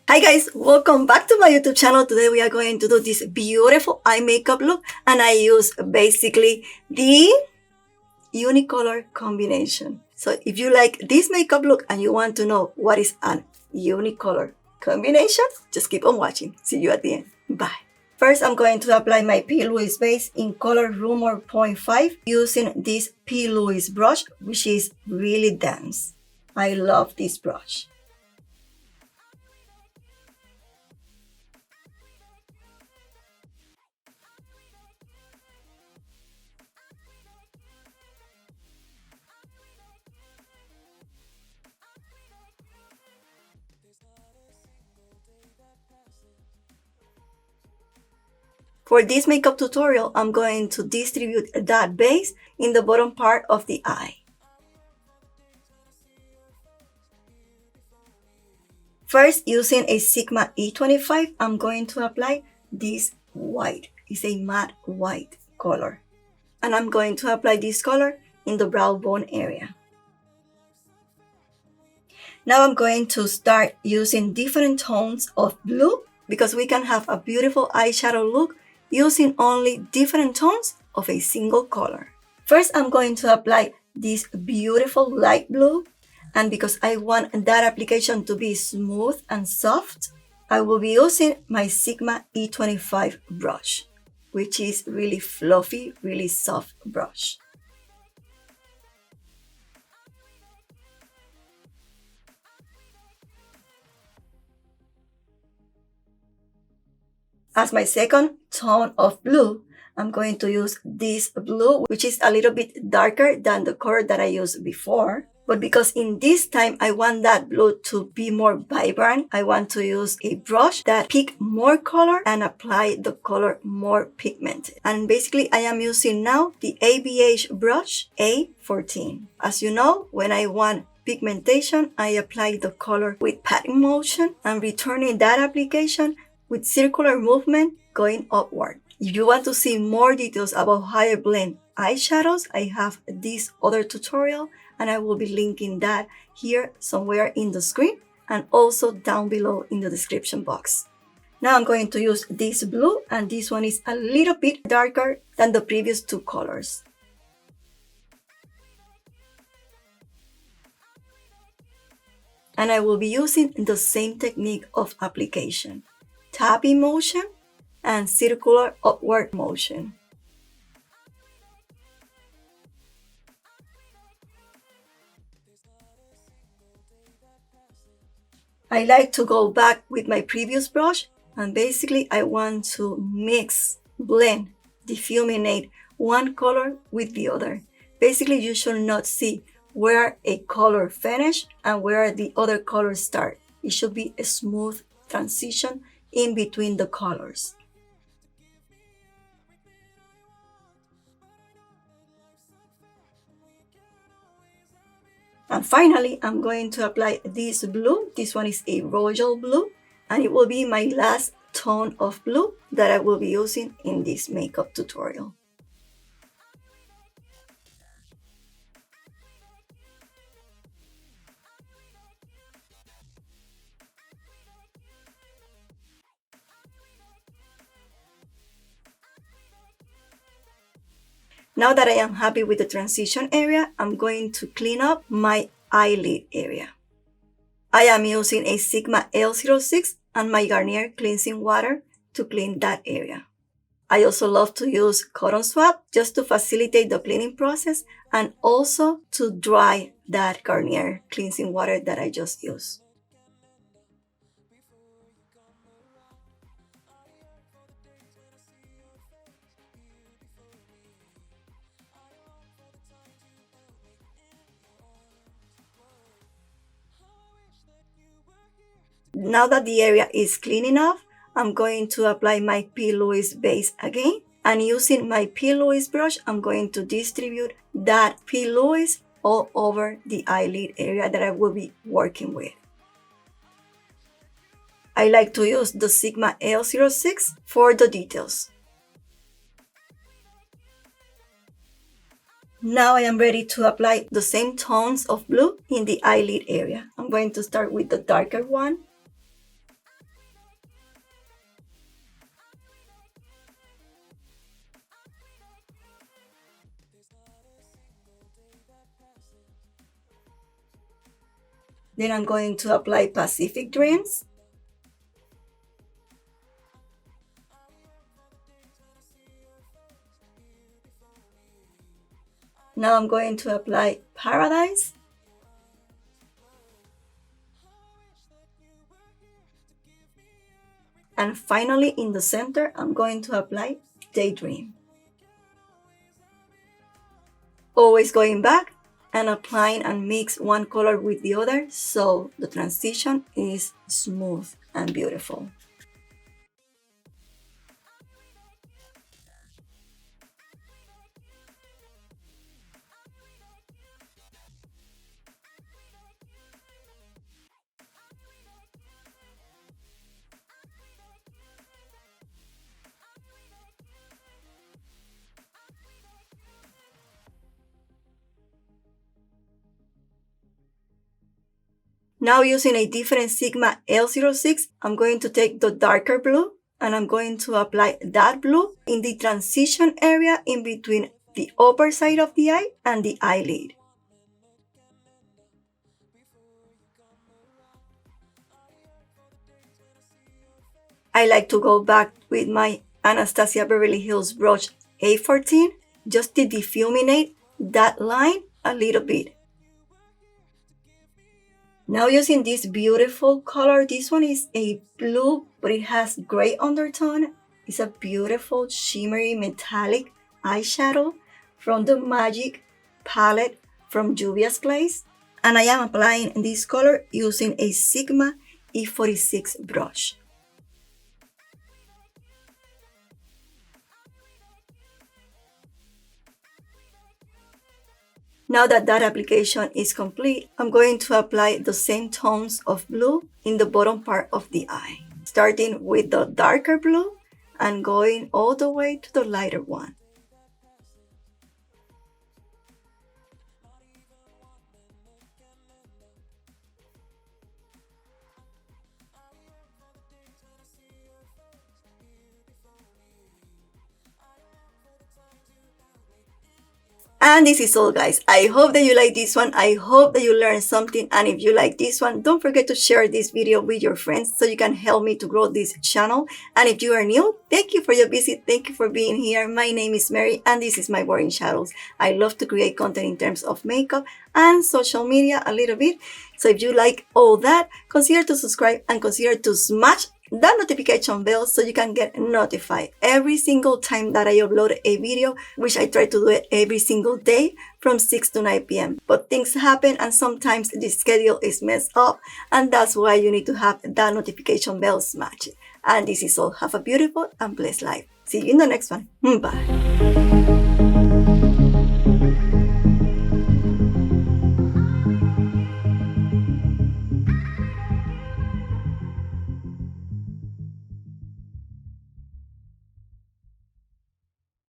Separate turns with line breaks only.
Hi guys, welcome back to my YouTube channel. Today we are going to do this beautiful eye makeup look, and I use basically the Unicolor combination. So if you like this makeup look and you want to know what is an Unicolor combination, just keep on watching. See you at the end. Bye. First, I'm going to apply my P. Louise base in color Rumor 0.5 using this P. Louise brush, which is really dense. I love this brush. For this makeup tutorial, I'm going to distribute that base in the bottom part of the eye. First, using a Sigma E25, I'm going to apply this white. It's a matte white color. And I'm going to apply this color in the brow bone area. Now I'm going to start using different tones of blue because we can have a beautiful eyeshadow look using only different tones of a single color. First, I'm going to apply this beautiful light blue, and because I want that application to be smooth and soft, I will be using my Sigma E25 brush, which is really fluffy, really soft brush. As my second tone of blue, I'm going to use this blue, which is a little bit darker than the color that I used before. But because in this time I want that blue to be more vibrant, I want to use a brush that pick more color and apply the color more pigmented. And basically I am using now the ABH brush A14. As you know, when I want pigmentation, I apply the color with patting motion and returning that application with circular movement going upward. If you want to see more details about how I blend eyeshadows, I have this other tutorial and I will be linking that here somewhere in the screen and also down below in the description box. Now I'm going to use this blue, and this one is a little bit darker than the previous two colors. And I will be using the same technique of application. Tapping motion and circular upward motion. I like to go back with my previous brush, and basically I want to mix, blend, difuminate one color with the other. Basically you should not see where a color finishes and where the other colors start. It should be a smooth transition in between the colors. And finally, I'm going to apply this blue. This one is a royal blue, and it will be my last tone of blue that I will be using in this makeup tutorial. Now that I am happy with the transition area, I'm going to clean up my eyelid area. I am using a Sigma L06 and my Garnier cleansing water to clean that area. I also love to use cotton swab just to facilitate the cleaning process and also to dry that Garnier cleansing water that I just used. Now that the area is clean enough, I'm going to apply my P. Louise base again. And using my P. Louise brush, I'm going to distribute that P. Louise all over the eyelid area that I will be working with. I like to use the Sigma L06 for the details. Now I am ready to apply the same tones of blue in the eyelid area. I'm going to start with the darker one. Then I'm going to apply Pacific Dreams. Now I'm going to apply Paradise. And finally, in the center, I'm going to apply Daydream. Always going back and applying and mix one color with the other so the transition is smooth and beautiful. Now using a different Sigma L06, I'm going to take the darker blue and I'm going to apply that blue in the transition area in between the upper side of the eye and the eyelid. I like to go back with my Anastasia Beverly Hills brush A14 just to difuminate that line a little bit. Now using this beautiful color, this one is a blue, but it has gray undertone. It's a beautiful shimmery metallic eyeshadow from the Magic palette from Juvia's Place. And I am applying this color using a Sigma E46 brush. Now that that application is complete, I'm going to apply the same tones of blue in the bottom part of the eye, starting with the darker blue and going all the way to the lighter one. And this is all, guys. I hope that you like this one. I hope that you learned something. And if you like this one, don't forget to share this video with your friends so you can help me to grow this channel. And if you are new, thank you for your visit. Thank you for being here. My name is Mary and this is MyWorldInShadows. I love to create content in terms of makeup and social media a little bit. So if you like all that, consider to subscribe and consider to smash that notification bell so you can get notified every single time that I upload a video, which I try to do it every single day from 6 to 9 p.m. But things happen and sometimes the schedule is messed up, and that's why you need to have that notification bell smashed. And this is all. Have a beautiful and blessed life. See you in the next one. Bye.